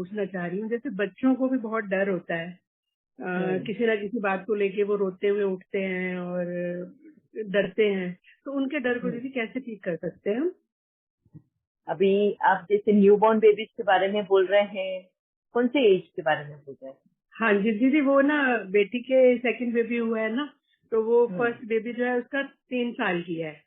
पूछना चाह रही हूँ, जैसे बच्चों को भी बहुत डर होता है, किसी ना किसी बात को लेके वो रोते हुए उठते हैं और डरते हैं, तो उनके डर को दीदी कैसे ठीक कर सकते हैं हम? अभी आप जैसे न्यूबॉर्न बेबीज के बारे में बोल रहे हैं, कौन से एज के बारे में बोल रहे हैं? हाँ जी दीदी, वो ना बेटी के सेकंड बेबी हुआ है ना, तो वो हम्म, फर्स्ट बेबी जो है उसका 3 साल की है।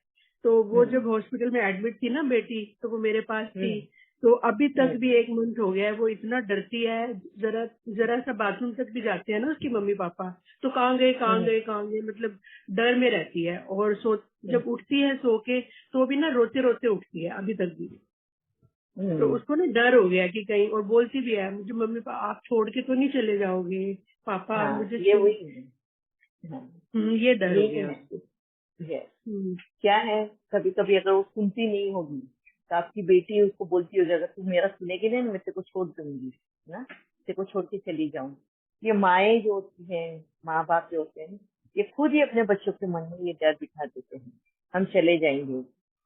तो वो हम्म, जब हॉस्पिटल में एडमिट थी ना बेटी, तो वो मेरे पास थी। हम्म, तो अभी तक हम्म, भी 1 मंथ हो गया है, वो इतना डरती है। जरा जरा सा बाथरूम तक भी जाते हैं ना उसकी मम्मी पापा, तो कहाँ गए कहाँ हम्म, गए कहाँ गए, मतलब डर में रहती है। और हम्म, जब उठती है सो के, तो भी ना रोते रोते उठती है अभी तक भी। तो हम्म। उसको ना डर हो गया कि कहीं, और बोलती भी है मुझे मम्मी पापा आप छोड़ के तो नहीं चले जाओगे, पापा आप हाँ, मुझे ये छोड़। वही है। हाँ, ये डर हो यही गया है। उसको। Yes. हम्म। क्या है, कभी कभी अगर वो सुनती नहीं होगी तो आपकी बेटी उसको बोलती होगी, अगर तू मेरा सुनेगी नहीं, मैं तेरे को छोड़ दूंगी ना, तेरे को छोड़ के चली जाऊंगी। ये माएँ जो होती हैं, माँ बाप जो होते हैं, ये खुद ही अपने बच्चों के मन में ये डर बिठा देते हैं, हम चले जाएंगे।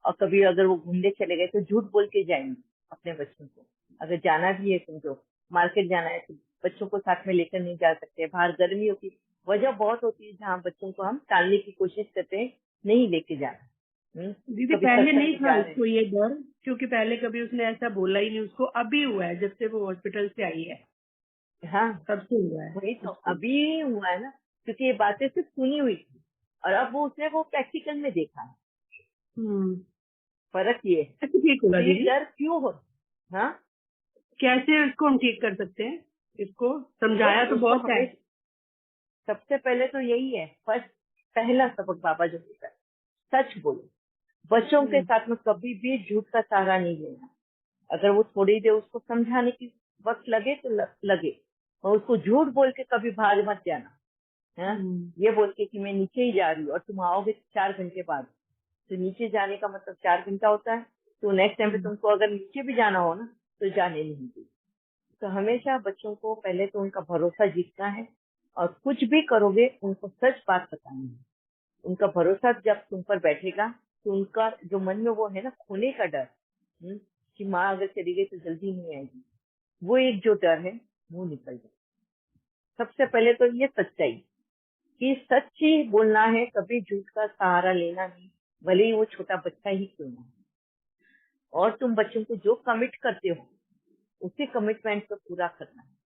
और कभी अगर वो घूमने चले गए तो झूठ बोल के जाएंगे अपने बच्चों को। अगर जाना भी है, समझो मार्केट जाना है, तो बच्चों को साथ में लेकर नहीं जा सकते। बाहर गर्मियों की वजह बहुत होती है जहाँ बच्चों को हम टालने की कोशिश करते हैं, नहीं लेके जाना। दीदी कभी पहले सत्संग नहीं में था जा रहे उसको ये डर, क्योंकि पहले कभी उसने ऐसा बोला ही नहीं। उसको अभी हुआ है, जब से वो हॉस्पिटल से आई है हैं। हाँ, तब से हुआ है वही तो उसको। अभी हुआ है ना, क्योंकि ये बातें सिर्फ सुनी हुई थी और अब उसने वो प्रैक्टिकल में देखा है। हम्म। फर्क ये है। कैसे ठीक होगा तो ये दीदी? डर क्यों हो? हाँ, कैसे इसको हम ठीक कर सकते हैं? इसको देखो समझाया तो उसको बहुत है। हमें सबसे पहले तो यही है, फर्स्ट पहला सबक बाबा जो होता है, सच बोलो। बच्चों के हम्म। साथ में कभी भी झूठ का सहारा नहीं लेना। अगर वो थोड़ी देर उसको समझाने की वक्त लगे तो लगे, और उसको झूठ बोल के कभी भाग मत जाना। हाँ, हम्म। ये बोल के कि मैं नीचे ही जा रही हूँ और तुम आओगे 4 घंटे बाद, तो नीचे जाने का मतलब 4 घंटा होता है। तो नेक्स्ट टाइम पे हम्म। तुमको अगर नीचे भी जाना हो ना, तो जाने नहीं दी। तो हमेशा बच्चों को पहले तो उनका भरोसा जीतना है, और कुछ भी करोगे उनको सच बात बतानी है। उनका भरोसा जब तुम पर बैठेगा, तो उनका जो मन में वो है ना, खोने का डर, कि माँ अगर चली गई तो जल्दी नहीं आएगी, वो एक जो डर है वो निकल जाए। सबसे पहले तो ये सच्चाई, कि सच ही बोलना है, कभी झूठ का सहारा लेना नहीं, भले ही वो छोटा बच्चा ही क्यों ना हो। और तुम बच्चों को जो कमिट करते हो, उसी कमिटमेंट को पूरा करना है।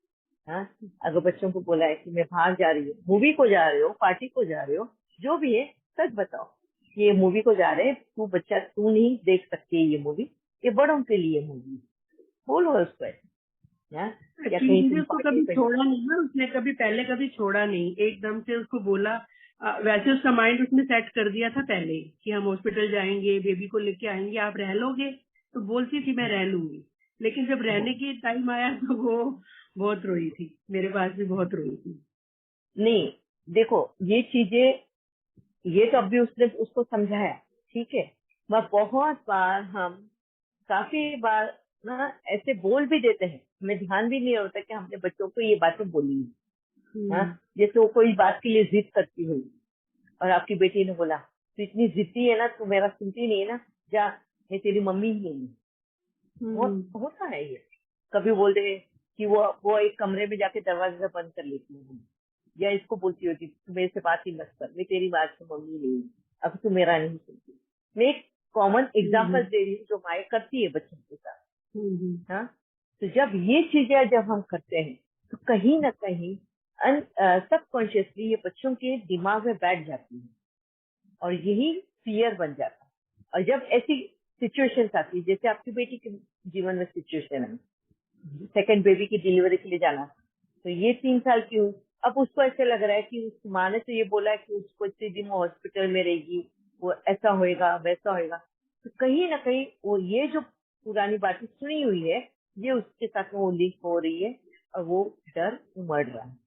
हाँ, अगर बच्चों को बोला है कि मैं बाहर जा रही हूँ, मूवी को जा रहे हो, पार्टी को जा रहे हो, जो भी है, सच बताओ। ये मूवी को जा रहे हैं, तू बच्चा तू नहीं देख सकती ये मूवी, ये बड़ों के लिए मूवी। बोलो उसको ऐसे। हाँ, या एक्चुअली कहीं दीदी तुम उसको पार्टी कभी पे जा छोड़ा नहीं ना, उसने कभी पहले कभी छोड़ा नहीं, एकदम से उसको बोला। वैसे उसका माइंड उसने सेट कर दिया था पहले ही कि हम हॉस्पिटल जाएंगे, बेबी को लेके आएंगे, आप रह लोगे? तो बोलती थी मैं रह लूंगी। लेकिन जब रहने की टाइम आया तो वो बहुत रोई थी, मेरे पास भी बहुत रोई थी। नहीं, देखो ये चीजें, ये तो अभी उसने उसको समझाया, ठीक है। मैं बहुत बार हम काफी बार ना ऐसे बोल भी देते हैं, हमें ध्यान भी नहीं होता कि हमने बच्चों को ये बातें बोली है। हाँ, हम्म। जैसे वो कोई बात के लिए जिद करती हुई, और आपकी बेटी ने बोला तू इतनी जिद्दी है ना, तू मेरा सुनती नहीं है ना, जा, मैं तेरी मम्मी ही नहीं हूँ। हम्म। होता है ये। कभी बोल दे कि वो एक कमरे में जाके दरवाजा बंद कर लेती है, या इसको बोलती होती तू मेरे से बात ही मत कर, मैं तेरी बात से मम्मी नहीं हूँ, अब तू मेरा नहीं सुनती। मैं एक कॉमन हम्म। एग्जाम्पल दे रही हूँ जो माए करती है बच्चों के साथ। हम्म। हाँ, तो जब ये चीजें जब हम करते हैं, तो कहीं ना कहीं सबकॉन्शियसली ये बच्चों के दिमाग में बैठ जाती है, और यही फियर बन जाता है। और जब ऐसी सिचुएशन आती है, जैसे आपकी बेटी के जीवन में सिचुएशन है, सेकंड बेबी की डिलीवरी के लिए जाना, तो ये 3 साल की हुई। अब उसको ऐसे लग रहा है कि उस माँ ने तो ये बोला है कि उसको इतने दिन वो हॉस्पिटल में रहेगी, वो ऐसा होएगा वैसा होएगा। तो कहीं ना कहीं वो ये जो पुरानी बातें सुनी हुई है, ये उसके साथ में वो लिंक हो रही है, और वो डर उमड़ रहा है।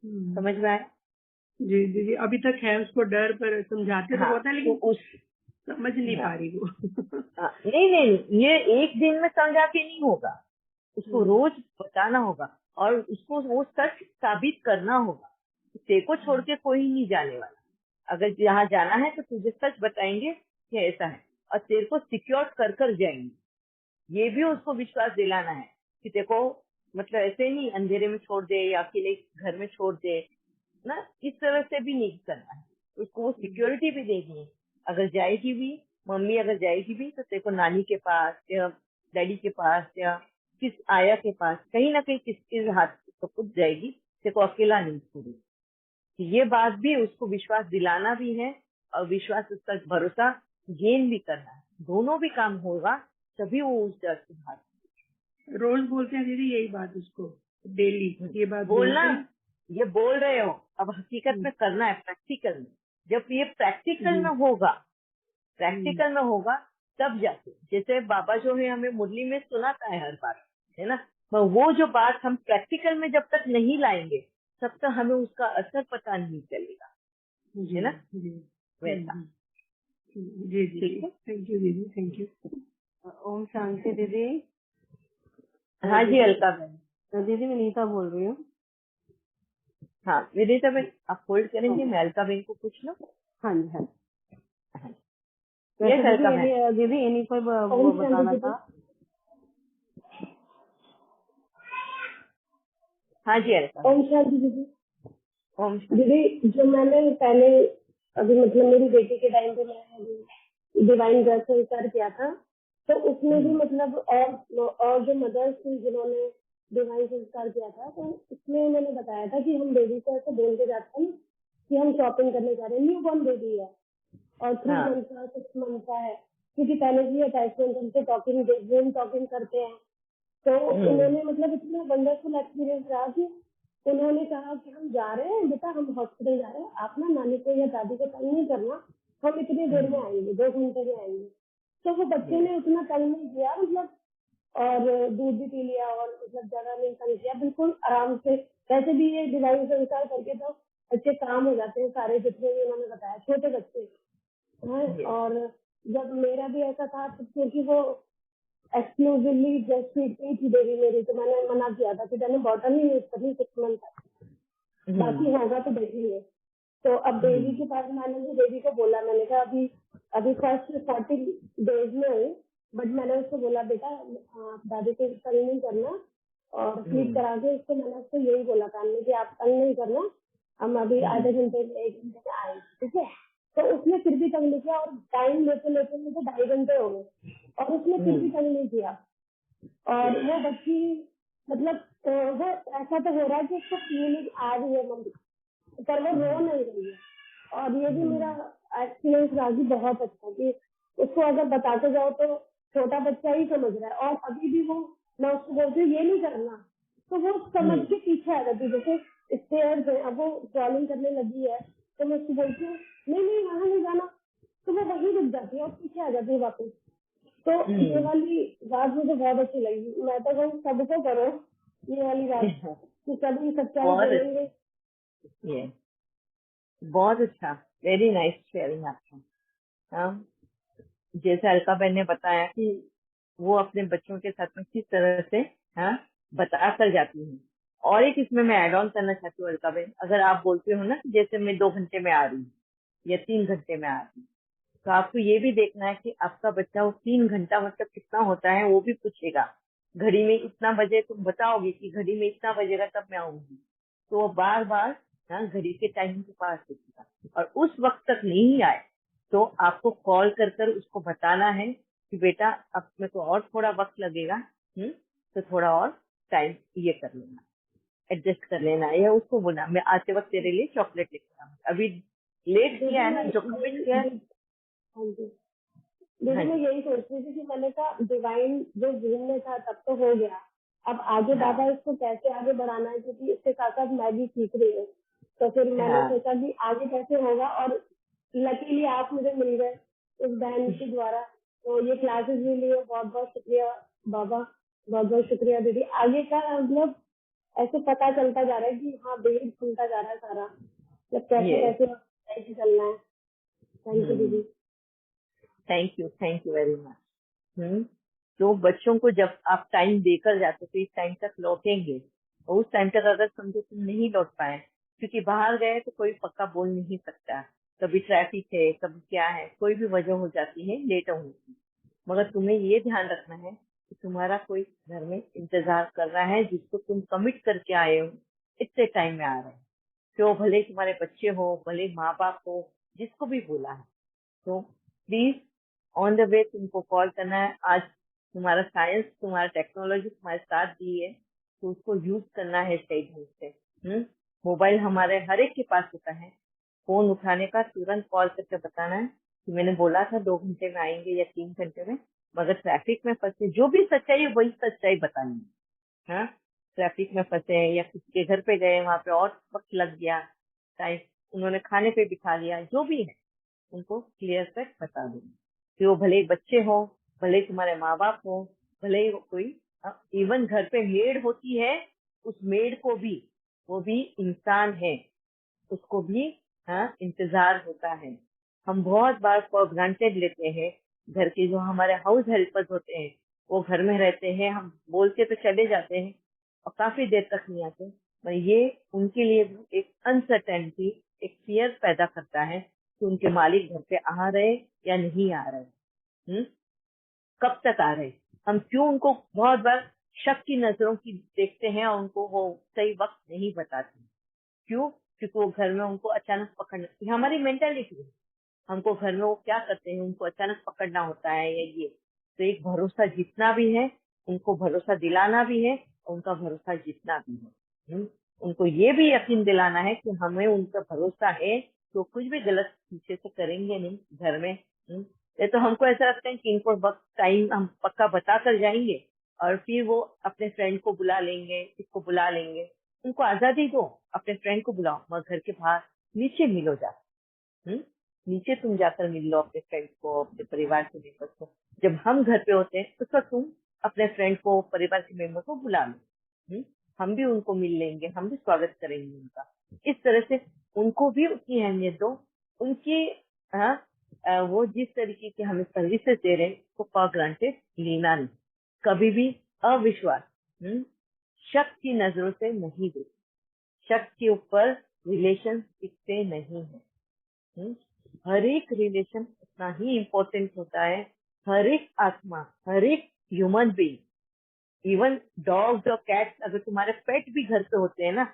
हम्म। समझ में आया? जी दीदी, अभी तक है उसको डर, पर समझाते तो हाँ, बहुत है तो लेकिन उस समझ नहीं हाँ, पा रही वो। नहीं नहीं नहीं, ये एक दिन में समझा के नहीं होगा, उसको हम्म। रोज बताना होगा, और उसको वो सच साबित करना होगा। तेरे को छोड़ के कोई नहीं जाने वाला। अगर यहाँ जाना है तो तुझे सच बताएंगे कि ऐसा है, और तेरे को सिक्योर कर कर जाएंगे। ये भी उसको विश्वास दिलाना है कि देखो मतलब ऐसे नहीं अंधेरे में छोड़ दे या अकेले घर में छोड़ दे ना, इस तरह से भी नहीं करना है। उसको वो सिक्योरिटी भी देनी है। अगर जाएगी भी, मम्मी अगर जाएगी भी तो तेरे को नानी के पास या डैडी के पास या किस आया के पास कहीं ना कहीं किसके हाथ तो खुद जाएगी, तेरे को अकेला नहीं छोड़ेगी। ये बात भी उसको विश्वास दिलाना भी है और विश्वास उसका भरोसा गेन भी करना है। दोनों भी काम होगा तभी वो उस डर से बाहर। रोज बोलते हैं दीदी यही बात उसको, डेली ये बात बोलना, बोलते हैं। ये बोल रहे हो, अब हकीकत में करना है प्रैक्टिकल में। जब ये प्रैक्टिकल में होगा, प्रैक्टिकल में होगा तब जाके, जैसे बाबा जो है हमें मुरली में सुनाता है हर बार, है ना, तो वो जो बात हम प्रैक्टिकल में जब तक नहीं लाएंगे तब तक हमें उसका असर पता नहीं चलेगा, है ना, वैसा। जी जी, ठीक है, थैंक यू दीदी, थैंक यू। ओम शांति दीदी। हाँ जी अलका बहन। दीदी मैं नीता बोल रही हूँ। हाँ विदिता बहन आप होल्ड करेंगे, मैं अलका बहन को पूछ लूँ। हाँ जी हाँ। यस अलका बहन। दीदी इन्हीं पर वो बताना था। हाँ जी अलका। ओम शांति दीदी। ओम शांति। दीदी जो मैंने पहले अभी मतलब मेरी बेटी के टाइम पे मैं डिवाइन गर्ल संस्कार किया था, तो उसमें भी मतलब और जो मदर्स थी जिन्होंने डिवाइन संस्कार किया था, तो उसमें मैंने बताया था कि हम बेबी को ऐसे बोल के जाते हैं कि हम शॉपिंग करने जा रहे हैं, न्यू बॉर्न बेबी है और 3 मंथ का 6 मंथ का है, क्योंकि पहले भी अटैचमेंट हमसे टॉकिंग करते हैं। तो उन्होंने मतलब इतना वंडरफुल एक्सपीरियंस रहा कि उन्होंने कहा कि हम जा रहे हैं बेटा, हम हॉस्पिटल जा रहे हैं, आप ना नानी को या दादी को तंग नहीं करना, हम इतनी देर में आएंगे, 2 घंटे में आएंगे। तो वो बच्चे ने उतना तंग नहीं किया मतलब, और दूध भी पी लिया और मतलब ज्यादा नहीं तंग किया, बिल्कुल आराम से। वैसे भी ये डिवाइन संस्कार करके तो अच्छे काम हो जाते हैं सारे, जितने भी उन्होंने बताया, छोटे बच्चे हैं। और जब मेरा भी ऐसा था, क्योंकि वो एक्सक्लूसिवली ब्रेस्ट फीड की थी बेबी मेरी, तो मैंने मना किया था कि मैंने बॉटल नहीं यूज करनी 6 मंथ तक, बाकी होगा तो देखेंगे। तो अब बेबी के पास मैंने भी बेबी को बोला, मैंने कहा अभी फर्स्ट 40 डेज में हूँ, बट मैंने उसको बोला बेटा दादी को तंग नहीं करना, और फीड करा के उसको मैंने उसको यही बोला कान में कि आप तंग नहीं करना, हम अभी आधे घंटे में 1 घंटे में आए, ठीक है। तो उसने फिर भी तंग नहीं किया और टाइम लेते लेते मुझे 2.5 घंटे हो गए और उसने फिर भी तंग नहीं किया। और वो बच्ची मतलब वो ऐसा तो हो रहा है कि उसको फीलिंग आ रही है मम्मी, पर वो रो नहीं रही है। और ये भी मेरा एक्सपीरियंस रहा कि बहुत अच्छा, कि उसको अगर बताते जाओ तो छोटा बच्चा ही समझ रहा है, और अभी भी वो, मैं उसको बोलती हूँ ये नहीं करना, तो वो समझ के पीछे आ जाती है। जैसे स्टेयर्स है, अब वो क्रॉलिंग करने लगी है, तो मैं उसको बोलती हूँ नहीं वहां नहीं जाना, तो वो वहीं रुक जाती है और पीछे आ जाती है वापस। तो ये वाली बात मुझे बहुत अच्छी लगी। मैं तो कहूँ सबको करो ये वाली बात, कि सभी सच्चाई बोलेंगे। बहुत अच्छा, वेरी नाइस शेयरिंग आपका। जैसे अलका बहन ने बताया कि वो अपने बच्चों के साथ में किस तरह से बता कर जाती है। और एक इसमें मैं ऐड ऑन करना चाहती हूँ अलका बहन, अगर आप बोलते हो ना कि जैसे मैं 2 घंटे में आ रही हूँ या 3 घंटे में आ रही हूँ, तो आपको ये भी देखना है कि आपका बच्चा वो 3 घंटा मतलब कितना होता है वो भी पूछेगा। घड़ी में इतना बजे तुम बताओगे कि घड़ी में इतना बजेगा तब मैं आऊंगी, तो वो बार बार घड़ी के टाइम के पास देखेगा, और उस वक्त तक नहीं आए तो आपको कॉल कर कर उसको बताना है कि बेटा अब मेरे को और थोड़ा वक्त लगेगा, तो थोड़ा और टाइम ये कर लेना, एडजस्ट कर लेना है, या उसको बोलना मैं आते वक्त तेरे लिए चॉकलेट लेकर आऊंगा, अभी लेट किया है ना जो कमिट किया है। हाँ जी दीदी, मैं यही सोच रही थी कि मैंने कहा डिवाइन जो ज़हन में था तब तो हो गया, अब आगे बाबा इसको कैसे आगे बढ़ाना है, क्योंकि इसके साथ साथ मैं भी सीख रही हूँ। तो फिर मैंने सोचा कि आगे कैसे होगा, और लकीली आप मुझे मिल गए उस बहन के द्वारा, तो ये क्लासेस भी लिए, बहुत बहुत शुक्रिया बाबा, बहुत बहुत शुक्रिया दीदी। आगे का मतलब ऐसे पता चलता जा रहा है कि हाँ बेहद खुलता जा रहा है सारा, मतलब कैसे कैसे चलना है। थैंक यू दीदी। Thank you very much. तो बच्चों को जब आप टाइम देकर जाते तो इस टाइम तक लौटेंगे, और उस टाइम तक अगर समझो तुम नहीं लौट पाए, क्योंकि बाहर गए तो कोई पक्का बोल नहीं सकता, कभी ट्रैफिक है कभी क्या है, कोई भी वजह हो जाती है लेट होने की, मगर तुम्हें ये ध्यान रखना है कि तुम्हारा कोई घर में इंतजार कर रहा है जिसको तुम कमिट करके आए हो, इतने टाइम में आ रहे हैं। तो भले ही तुम्हारे बच्चे हो, भले ही माँ बाप हो, जिसको भी बोला है, तो प्लीज ऑन द वे तुमको कॉल करना है। आज तुम्हारा साइंस, तुम्हारा टेक्नोलॉजी तुम्हारे साथ दी है, तो उसको यूज करना है सही ढंग से। मोबाइल हमारे हर एक के पास होता है। फोन उठाने का, तुरंत कॉल करके बताना है कि मैंने बोला था 2 घंटे में आएंगे या 3 घंटे में, मगर ट्रैफिक में फंसे। जो भी सच्चाई है वही सच्चाई बतानी है। हाँ, ट्रैफिक में फंसे हैं या किसी के घर पे गए, वहां पे और वक्त लग गया, टाइम उन्होंने खाने पे बिठा लिया, जो भी है उनको क्लियर कट बता दो कि वो भले ही बच्चे हो, भले ही तुम्हारे माँ बाप हो, भले ही वो कोई इवन घर पे मेड होती है, उस मेड को भी, वो भी इंसान है, उसको भी इंतजार होता है। हम बहुत बार फॉर ग्रांटेड लेते हैं। घर के जो हमारे हाउस हेल्पर्स होते हैं वो घर में रहते हैं, हम बोलते तो चले जाते हैं और काफी देर तक नहीं आते, पर ये उनके लिए भी एक अनसर्टेनिटी, एक फियर पैदा करता है कि उनके मालिक घर पे आ रहे या नहीं आ रहे। कब तक आ रहे, हम क्यों उनको बहुत बार शक की नजरों की देखते हैं और उनको वो सही वक्त नहीं बताते। क्यों? क्योंकि वो घर में उनको अचानक पकड़ना, ये हमारी मेंटेलिटी है। हमको घर में वो क्या करते हैं, उनको अचानक पकड़ना होता है या ये, तो एक भरोसा जीतना भी है, उनको भरोसा दिलाना भी है और उनका भरोसा जीतना भी है। उनको ये भी यकीन दिलाना है कि हमें उनका भरोसा है, तो कुछ भी गलत पीछे से करेंगे नहीं घर में। ये तो हमको ऐसा लगता है कि इनको वक्त टाइम हम पक्का बता कर जाएंगे और फिर वो अपने फ्रेंड को बुला लेंगे, इसको बुला लेंगे। उनको आजादी दो, अपने फ्रेंड को बुलाओ, मगर घर के बाहर नीचे मिलो जा। नीचे तुम जाकर मिल लो अपने फ्रेंड को, अपने परिवार के मेंबर को। जब हम घर पे होते हैं उस वक्त तुम अपने फ्रेंड को, परिवार के मेंबर को बुला लो। हम भी उनको मिल लेंगे, हम भी स्वागत करेंगे उनका। इस तरह से उनको भी उतनी अहमियत दो। उनकी वो जिस तरीके की हमें सर्विसेज दे रहे हैं उसको फॉर ग्रांटेड लेना नहीं। कभी भी अविश्वास, शक की नजरों से नहीं देखो। शक के ऊपर रिलेशन टिकते नहीं है। हर एक रिलेशन उतना ही इम्पोर्टेंट होता है। हर एक आत्मा, हर एक ह्यूमन बीइंग, इवन डॉग्स और कैट्स, अगर तुम्हारे पेट भी घर पे होते हैं ना,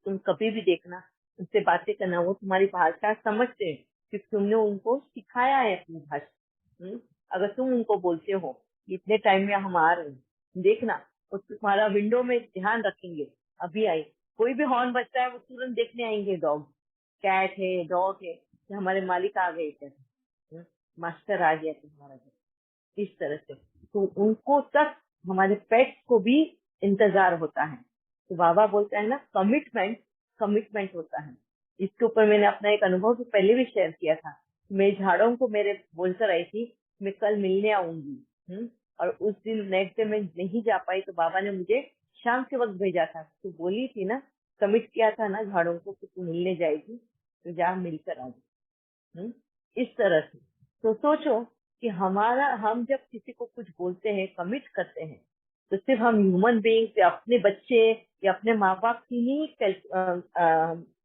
तुम कभी भी देखना, उनसे बातें करना, वो तुम्हारी भाषा समझते हैं क्योंकि तुमने उनको सिखाया है अपनी भाषा। अगर तुम उनको बोलते हो कि इतने टाइम में हम आ रहे हैं, देखना वो तुम्हारा विंडो में ध्यान रखेंगे, अभी आई। कोई भी हॉर्न बजता है वो तुरंत देखने आएंगे, डॉग, कैट है, डॉग है, कि हमारे मालिक आ गए, क्या मास्टर आ गया तुम्हारा घर। इस तरह से तो उनको तक, हमारे पेट्स को भी इंतजार होता है। तो बाबा बोलता है ना, कमिटमेंट, कमिटमेंट होता है। इसके ऊपर मैंने अपना एक अनुभव तो पहले भी शेयर किया था। मैं झाड़ों को मेरे बोलकर आई थी मैं कल मिलने आऊंगी, और उस दिन नेक्स्ट डे मैं नहीं जा पाई, तो बाबा ने मुझे शाम के वक्त भेजा था। तो बोली थी ना, कमिट किया था ना झाड़ों को कि तू मिलने जाएगी, तो जा मिलकर आ जा। इस तरह से तो सोचो कि हम जब किसी को कुछ बोलते हैं, कमिट करते हैं, तो सिर्फ हम ह्यूमन बीइंग या अपने बच्चे या अपने माँ बाप की नहीं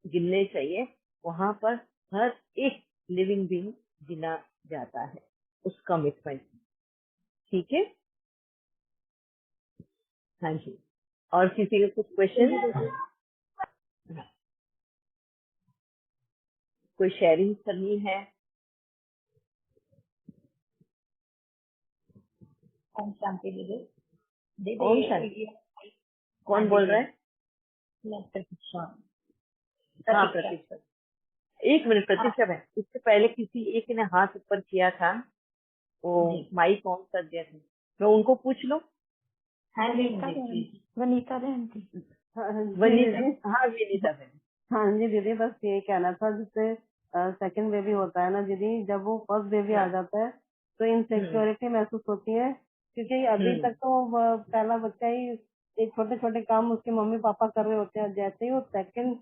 गिनने चाहिए, वहां पर हर एक लिविंग बीइंग गिना जाता है उस कमिटमेंट। ठीक है? हाँ जी। और किसी के कुछ क्वेश्चन, कोई शेयरिंग करनी है? ओम शांति दीदी। ओम शांति। कौन बोल रहा है? मैं प्रतीक्षा। हाँ, प्रतीक्षा। एक मिनट प्रतीक्षा है, इससे पहले किसी एक ने हाथ ऊपर किया था, वो माइक ऑन कर दिया था, मैं उनको पूछ लो। हाँ वनीता बहन थी। वनीता, हाँ विनीता बहन। हाँ जी दीदी, बस ये कहना था, जिससे सेकंड बेबी होता है ना दीदी, जब वो फर्स्ट बेबी आ जाता है तो इनसिक्योरिटी महसूस होती है, क्योंकि अभी तक तो पहला बच्चा ही एक छोटे छोटे काम उसके मम्मी पापा कर रहे होते हैं। जैसे ही वो सेकंड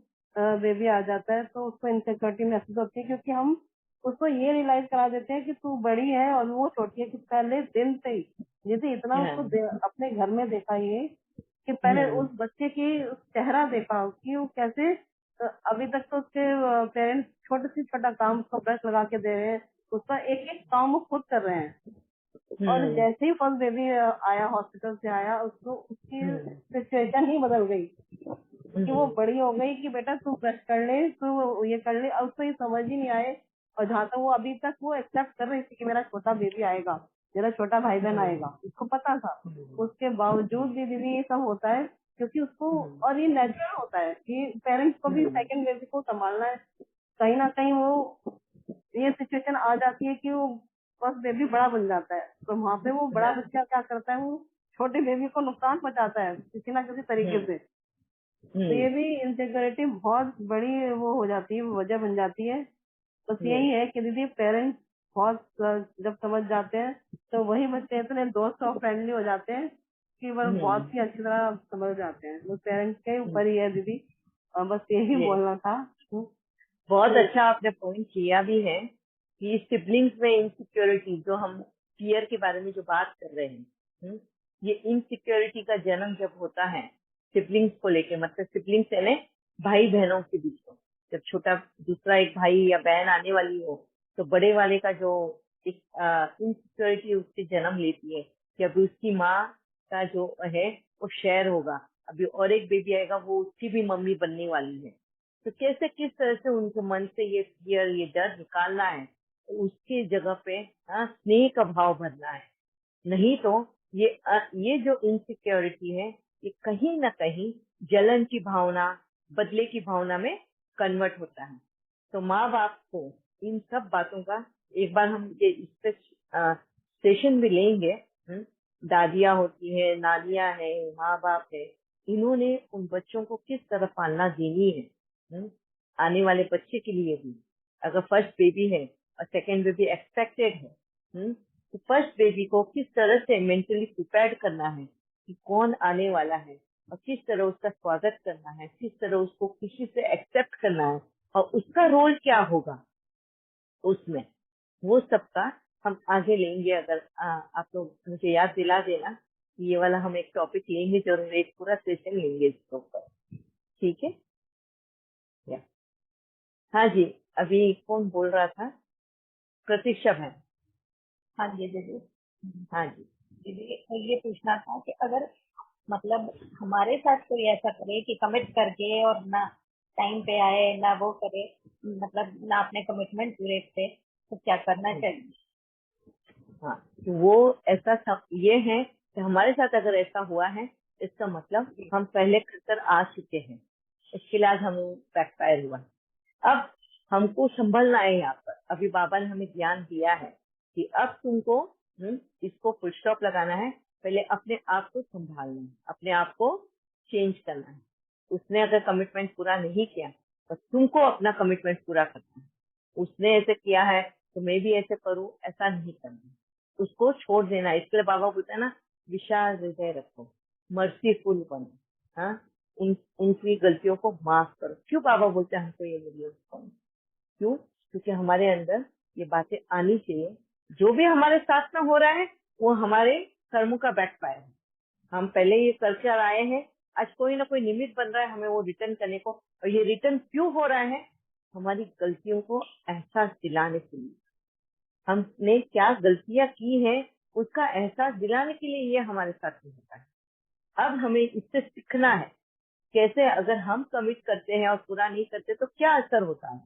बेबी आ जाता है तो उसको इनसिक्योरिटी महसूस होती है, क्योंकि हम उसको ये रियलाइज करा देते हैं कि तू बड़ी है और वो छोटी है। कि पहले दिन से ही दीदी इतना उसको अपने घर में देखा ये, कि पहले उस बच्चे की चेहरा देखा कि वो कैसे, अभी तक तो उसके पेरेंट्स छोटे से छोटा काम उसको ब्रश लगा के दे रहे हैं, उसका एक एक काम वो खुद कर रहे हैं। और जैसे ही फर्स्ट बेबी आया, हॉस्पिटल से आया, उसको उसकी सिचुएशन ही बदल गई कि वो बड़ी हो गई कि बेटा तू ब्रश कर ले, तू ये कर ले। अब तो ये समझ ही नहीं आए। और जहाँ तक वो अभी तक वो एक्सेप्ट कर रही थी कि मेरा छोटा बेबी आएगा, मेरा छोटा भाई बहन आएगा, उसको पता था। उसके बावजूद भी दीदी ये सब होता है क्योंकि उसको, और ये नेचुरल होता है कि पेरेंट्स को भी सेकंड बेबी को संभालना है। कहीं ना कहीं वो ये सिचुएशन आ जाती है कि वो फर्स्ट बेबी बड़ा बन जाता है, तो वहाँ पे वो बड़ा बच्चा क्या करता है, वो छोटे बेबी को नुकसान पहुंचाता है किसी ना किसी तरीके से। तो ये भी इनसिक्योरिटी बहुत बड़ी वो हो जाती है, वजह बन जाती है। बस यही है कि दीदी पेरेंट्स बहुत जब समझ जाते हैं तो वही बच्चे इतने दोस्त और फ्रेंडली हो जाते हैं कि वो बहुत ही अच्छी तरह समझ जाते हैं। वो पेरेंट्स के ऊपर ही है दीदी। बस यही बोलना था। बहुत अच्छा आपने पॉइंट किया भी है कि सिबलिंग्स में इनसिक्योरिटी, जो हम फियर के बारे में जो बात कर रहे हैं, ये इनसिक्योरिटी का जन्म जब होता है सिबलिंग्स को लेके, मतलब सिबलिंग्स यानी भाई बहनों के बीच में, जब छोटा दूसरा एक भाई या बहन आने वाली हो तो बड़े वाले का जो एक इनसिक्योरिटी उससे जन्म लेती है कि अभी उसकी माँ का जो है वो शेयर होगा, अभी और एक बेबी आएगा वो उसकी भी मम्मी बनने वाली है। तो कैसे किस तरह से उनके मन से ये फियर, ये डर निकालना है, तो उसकी जगह पे स्नेह का भाव भरना है। नहीं तो ये जो इनसिक्योरिटी है ये कहीं ना कहीं जलन की भावना, बदले की भावना में कन्वर्ट होता है। तो माँ बाप को इन सब बातों का एक बार हम ये इस पे सेशन भी लेंगे। दादियाँ होती है, नानियाँ है, माँ बाप है, इन्होंने उन बच्चों को किस तरह पालना देनी है आने वाले बच्चे के लिए भी। अगर फर्स्ट बेबी है और सेकेंड बेबी एक्सपेक्टेड है, तो फर्स्ट बेबी को किस तरह से मेंटली प्रिपेयर करना है कि कौन आने वाला है और किस तरह उसका स्वागत करना है, किस तरह उसको खुशी से एक्सेप्ट करना है और उसका रोल क्या होगा उसमें, वो सबका हम आगे लेंगे। अगर आप लोग मुझे याद दिला देना कि ये वाला हम एक टॉपिक लेंगे जरूर, एक पूरा सेशन लेंगे इसके ऊपर, ठीक है? हाँ जी, अभी कौन बोल रहा था? प्रतीक्षा बहन। हाँ जी दीदी। हाँ जी दीदी ये पूछना था कि अगर मतलब हमारे साथ कोई ऐसा करे कि कमिट करके और ना टाइम पे आए ना वो करे, मतलब ना अपने कमिटमेंट पूरे करे, तो क्या करना चाहिए? हाँ, तो वो ऐसा ये है कि हमारे साथ अगर ऐसा हुआ है इसका मतलब हम पहले कर आ चुके हैं, इसके लिए आज हमें बैकफायर हुआ। अब हमको संभलना है यहाँ पर। अभी बाबा ने हमें ज्ञान दिया है कि अब तुमको इसको फुल स्टॉप लगाना है, पहले अपने आप को संभालना है, अपने आप को चेंज करना है। उसने अगर कमिटमेंट पूरा नहीं किया तो तुमको अपना कमिटमेंट पूरा करना है। उसने ऐसे किया है तो मैं भी ऐसे करूँ, ऐसा नहीं करना, उसको छोड़ देना। इसके लिए बाबा बोलते हैं ना, विशाल हृदय रखो, मर्सीफुल बनो, उनकी गलतियों को माफ करो। क्यों बाबा बोलते हैं हमको ये वीडियो? क्यों? क्योंकि हमारे अंदर ये बातें आनी चाहिए। जो भी हमारे साथ में हो रहा है वो हमारे कर्मों का बैकफायर है। हम पहले ये कल्चर आए हैं, आज कोई ना कोई निमित्त बन रहा है हमें वो रिटर्न करने को। और ये रिटर्न क्यों हो रहा है? हमारी गलतियों को एहसास दिलाने के लिए। हमने क्या गलतियां की हैं उसका एहसास दिलाने के लिए ये हमारे साथ में होता है। अब हमें इससे सीखना है कैसे अगर हम कमिट करते हैं और पूरा नहीं करते तो क्या असर होता है।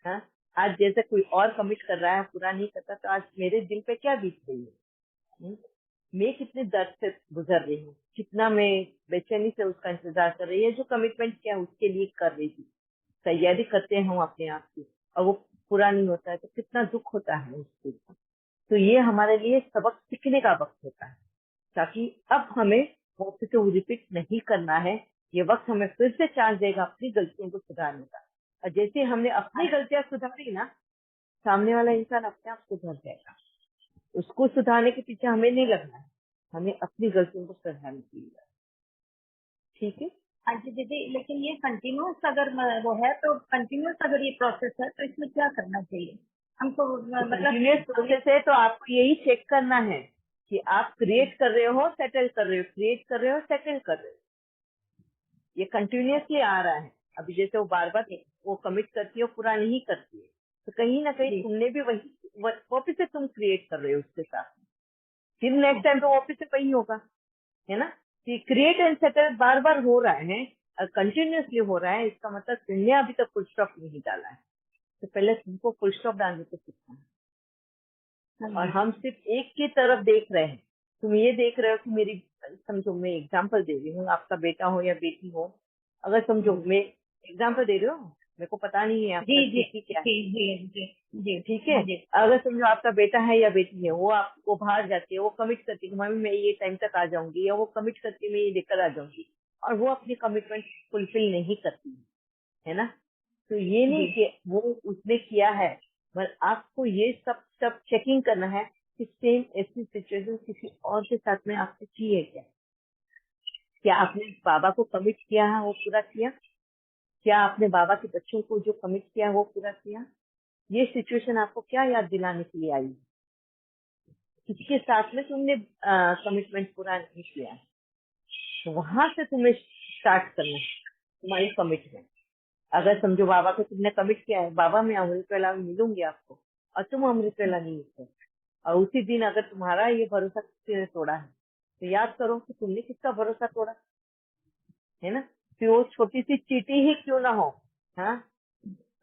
हाँ? आज जैसे कोई और कमिट कर रहा है पूरा नहीं करता तो आज मेरे दिल पे क्या बीत रही है, मैं कितने दर्द से गुजर रही हूँ, कितना मैं बेचैनी से उसका इंतजार कर रही है। जो कमिटमेंट किया उसके लिए कर रही थी, तैयारी करते हैं हम अपने आप की और वो पूरा नहीं होता है तो कितना दुख होता है उसके। तो ये हमारे लिए सबक सीखने का वक्त होता है ताकि अब हमें वापस से रिपीट नहीं करना है। ये वक्त हमें फिर से चांस देगा अपनी गलतियों को सुधारने का। और जैसे हमने अपनी गलतियां सुधारी ना, सामने वाला इंसान अपने आप सुधर जाएगा। उसको सुधारने के पीछे हमें नहीं लगना है, हमें अपनी गलतियों को सुधारने के लिए। ठीक है? हाँ जी दीदी, लेकिन ये कंटिन्यूस अगर वो है तो कंटिन्यूस अगर ये प्रोसेस है तो इसमें क्या करना चाहिए हमको? कंटिन्यूअस प्रोसेस है तो आपको यही चेक करना है कि आप क्रिएट कर रहे हो, सेटल कर रहे हो, क्रिएट कर रहे हो, सेटल कर रहे हो। ये कंटिन्यूअसली आ रहा है। अभी जैसे वो बार बार वो कमिट करती है, पूरा नहीं करती है, तो कहीं ना कहीं तुमने भी वही वापस से तुम क्रिएट कर रहे हो उसके साथ। फिर नेक्स्ट टाइम तो ऑफिस से वही होगा, है ना। कि क्रिएट एंड सेटल बार बार हो रहा है, कंटिन्यूअसली हो रहा है, इसका मतलब तुमने अभी तक फुल स्टॉप नहीं डाला है। तो पहले तुमको फुल स्टॉप डालने को सीखना है। और हम सिर्फ एक की तरफ देख रहे हैं। तुम ये देख रहे हो कि मेरी, समझो मैं एग्जांपल दे रही हूँ, आपका बेटा हो या बेटी हो, अगर समझो मैं एग्जांपल दे रही हूँ, मेरे को पता नहीं है आपका जी स्थिति क्या है, जी जी जी जी ठीक है। जी अगर समझो आपका बेटा है या बेटी है, वो आपको बाहर जाती है, वो कमिट करती है कि मम्मी मैं ये टाइम तक आ जाऊंगी, या वो कमिट करती है मैं ये लेकर आ जाऊंगी, और वो अपनी कमिटमेंट फुलफिल नहीं करती है ना। तो ये नहीं कि वो उसने किया है, पर आपको ये सब सब चेकिंग करना है कि सेम ऐसी सिचुएशन किसी और के साथ में आपने की है क्या आपने बाबा को कमिट किया है वो पूरा किया, क्या आपने बाबा के बच्चों को जो कमिट किया है वो पूरा किया। ये सिचुएशन आपको क्या याद दिलाने के लिए आई, किसके साथ में तुमने कमिटमेंट पूरा नहीं किया, तो वहां से तुम्हें स्टार्ट करना है तुम्हारी कमिटमेंट। अगर समझो बाबा को तुमने कमिट किया है, बाबा मैं अमृतवेला में मिलूंगी आपको, और तुम अमृतवेला नहीं मिलते, और उसी दिन अगर तुम्हारा ये भरोसा किसी ने तोड़ा है, तो याद करो कि तुमने किसका भरोसा तोड़ा, है ना। फिर वो छोटी सी चींटी ही क्यों ना हो, हाँ,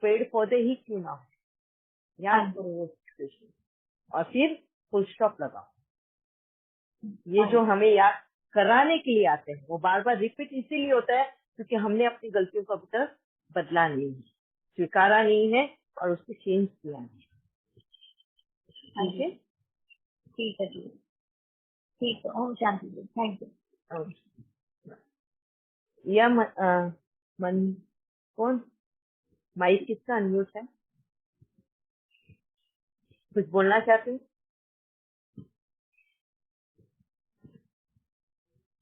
पेड़ पौधे ही क्यों ना हो, याद करो वो सिचुएशन, और फिर फुल स्टॉप लगाओ। ये जो हमें याद कराने के लिए आते हैं, वो बार बार रिपीट इसीलिए होता है क्योंकि हमने अपनी गलतियों को अभी तक बदला नहीं है, स्वीकारा नहीं है, और उसको चेंज किया नहीं। ठीक है, ठीक है जी, ठीक है। ओम शांति जी, थैंक यू। और या मन कौन, माइक किसका अनम्यूट है, कुछ बोलना चाहते हैं?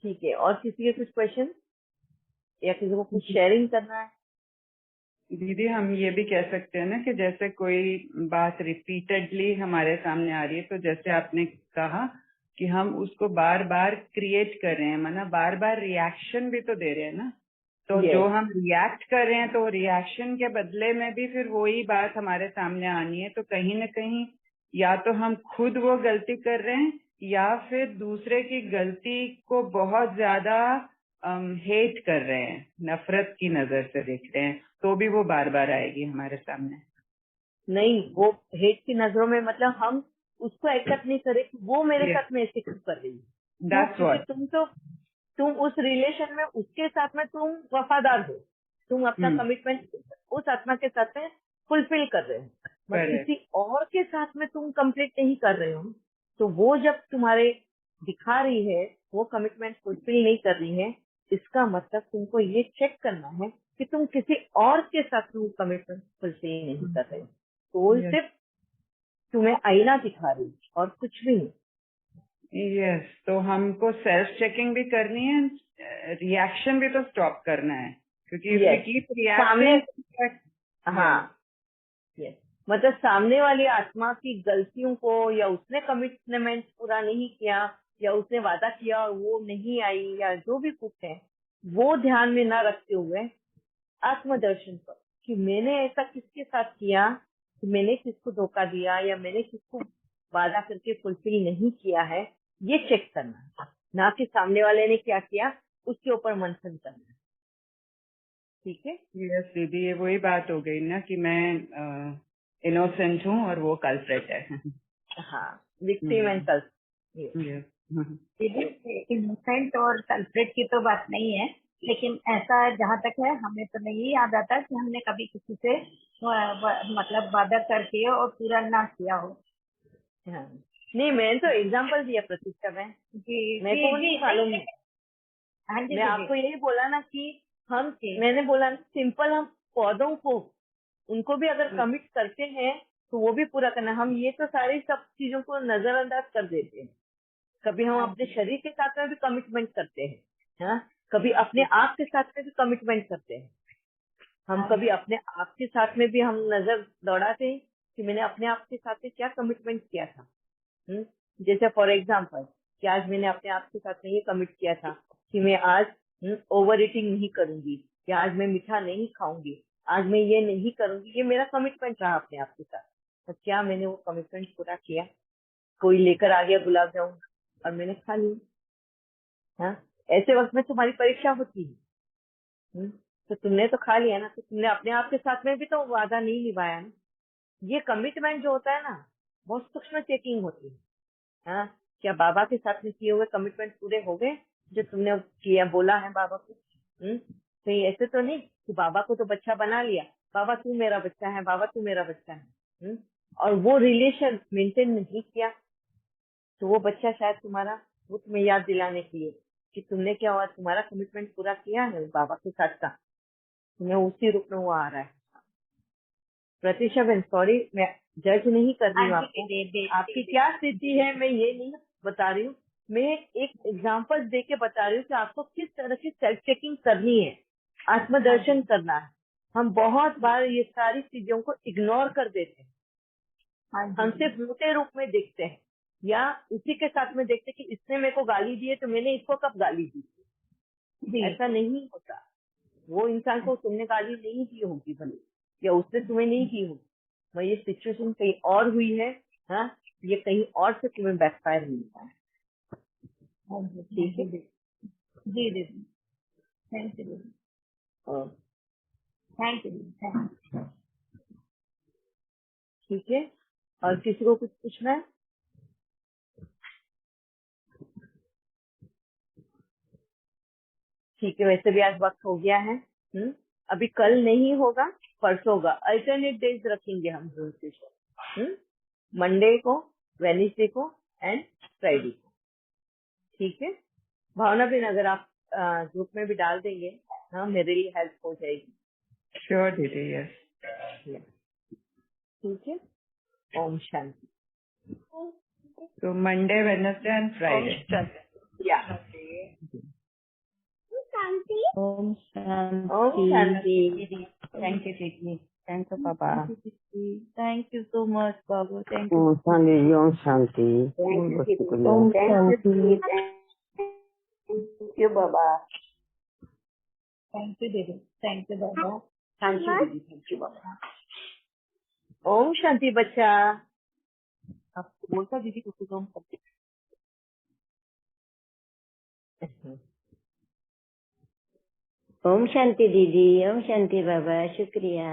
ठीक है, और किसी के कुछ क्वेश्चन या किसी को कुछ शेयरिंग करना है? दीदी हम ये भी कह सकते हैं ना कि जैसे कोई बात रिपीटेडली हमारे सामने आ रही है, तो जैसे आपने कहा कि हम उसको बार बार क्रिएट कर रहे हैं, मतलब बार बार रिएक्शन भी तो दे रहे हैं ना। तो Yes. जो हम रिएक्ट कर रहे हैं, तो रिएक्शन के बदले में भी फिर वही बात हमारे सामने आनी है। तो कहीं ना कहीं या तो हम खुद वो गलती कर रहे हैं, या फिर दूसरे की गलती को बहुत ज्यादा हेट कर रहे हैं, नफरत की नजर से देख रहे हैं, तो भी वो बार बार आएगी हमारे सामने। नहीं, वो हेट की नजरों में मतलब हम उसको एक्सेप्ट नहीं करें कि वो मेरे Yes. साथ में ऐसे क्यों कर रही है। That's क्योंकि what. तुम उस रिलेशन में उसके साथ में तुम वफादार हो, तुम अपना कमिटमेंट उस आत्मा के साथ में फुलफिल कर रहे हो, मगर Correct. किसी और के साथ में तुम कंप्लीट नहीं कर रहे हो। तो वो जब तुम्हारे दिखा रही है वो कमिटमेंट फुलफिल नहीं कर रही है, इसका मतलब तुमको ये चेक करना है कि तुम किसी और के साथ में कमिटमेंट फुलफिल नहीं कर रहे हो। तो वो Yes. सिर्फ तुम्हें आईना दिखा रही है और कुछ भी नहीं। यस, तो हमको सेल्फ चेकिंग भी करनी है, रिएक्शन भी तो स्टॉप करना है, क्योंकि if we Yes. keep सामने, reacting, हाँ, yes. मतलब सामने वाली आत्मा की गलतियों को, या उसने कमिटमेंट पूरा नहीं किया, या उसने वादा किया और वो नहीं आई, या जो भी कुछ है वो ध्यान में ना रखते हुए आत्मदर्शन पर कि मैंने ऐसा किसके साथ किया, कि मैंने किसको धोखा दिया, या मैंने किसको वादा करके फुलफिल नहीं किया है, ये चेक करना है, ना कि सामने वाले ने क्या किया उसके ऊपर मंथन करना है। ठीक है, यस दीदी, ये वही बात हो गई ना कि मैं इनोसेंट हूँ और वो कल्प्रेट है। हाँ, victim and culprit. Yes. Innocent और कल्प्रेट की तो बात नहीं है, लेकिन ऐसा जहाँ तक है हमें तो नहीं याद आता कि हमने कभी किसी से मतलब वादा करके और पूरा ना किया हो। हाँ, नहीं मैंने तो एग्जांपल दिया प्रतीक्षा में, जी मेरे को नहीं मालूम। हाँ जी मैं आपको यही बोला ना कि हम, मैंने बोला सिंपल, हम पौधों को, उनको भी अगर कमिट करते हैं तो वो भी पूरा करना। हम ये तो सारी सब चीजों को नजरअंदाज कर देते हैं। कभी हम अपने शरीर के साथ में भी कमिटमेंट करते हैं, हाँ, कभी अपने आप के साथ में भी कमिटमेंट करते हैं। हम कभी अपने आप के साथ में भी हम नजर दौड़ाते हैं कि मैंने अपने आप के साथ में क्या कमिटमेंट किया था। जैसे फॉर एग्जाम्पल कि आज मैंने अपने आप के साथ में ये कमिट किया था कि मैं आज ओवर ईटिंग नहीं करूंगी, या आज मैं मीठा नहीं खाऊंगी, आज मैं ये नहीं करूंगी, ये मेरा कमिटमेंट रहा अपने आप के साथ। तो क्या मैंने वो कमिटमेंट पूरा किया? कोई लेकर आ गया गुलाब जामुन, और मैंने खा लिया। हाँ, ऐसे वक्त में तुम्हारी परीक्षा होती है। तो तुमने तो खा लिया ना, तो तुमने अपने आप के साथ में भी तो वादा नहीं निभाया ना। ये कमिटमेंट जो होता है ना, बहुत सूक्ष्म चेकिंग होती है। हाँ, क्या बाबा के साथ में किए हुए कमिटमेंट पूरे हो गए जो तुमने किया, बोला है बाबा को? कहीं ऐसे तो नहीं कि बाबा को तो बच्चा बना लिया, बाबा तू मेरा बच्चा है, बाबा तू मेरा बच्चा है, और वो रिलेशन मेंटेन नहीं किया, तो वो बच्चा शायद तुम्हारा, वो तुम्हें याद दिलाने के लिए कि तुमने क्या हुआ, तुम्हारा कमिटमेंट पूरा किया है बाबा के साथ का, तुम्हें उसी रूप में वो आ रहा है। प्रतीक्षा बहन सॉरी, मैं जज नहीं कर रही हूँ आपको, आपकी क्या स्थिति है मैं ये नहीं बता रही हूँ, मैं एक एग्जाम्पल दे के बता रही हूँ कि आपको किस तरह की सेल्फ चेकिंग करनी है, आत्मदर्शन करना है। हम बहुत बार ये सारी चीजों को इग्नोर कर देते हैं, हम सिर्फ मोटे रूप में देखते हैं, या उसी के साथ में देखते हैं कि इसने मेरे को गाली दी है तो मैंने इसको कब गाली दी। ऐसा नहीं होता। वो इंसान को तुमने गाली नहीं दी होगी भले, या उसने तुम्हें नहीं की होगी, मैं ये सिचुएशन कहीं और हुई है, हाँ, ये कहीं और से तुम्हें बैकफायर मिलता है। ठीक है जी दीदी, थैंक यू दीदी, थैंक यू दीदी, थैंक यू। ठीक है, और किसी को कुछ पूछना है? ठीक है, वैसे भी आज वक्त हो गया है। अभी कल नहीं होगा, परसों होगा, अल्टरनेट डेज रखेंगे हम जूम सेशन, मंडे को, वेडनेसडे को एंड फ्राइडे को। ठीक है, भावना भी अगर आप ग्रुप में भी डाल देंगे, हाँ, मेरे लिए हेल्प हो जाएगी। श्योर दीदी, यस। ठीक है, ओम शांति। तो मंडे, वेडनेसडे एंड फ्राइडे। या ओम शांति। ओम शांति। थैंक यू दीदी, थैंक यू पापा, थैंक यू सो मच बाबू, थैंक यू। ओम शांति। ओम शांति। थैंक यू बाबा। थैंक यू दीदी, थैंक यू बाबा। थैंक यू दीदी, थैंक यू बाबा। ओम शांति बच्चा। आप बोलता दीदी कुछ ओम शांति। ओम शांति दीदी, ओम शांति बाबा, शुक्रिया।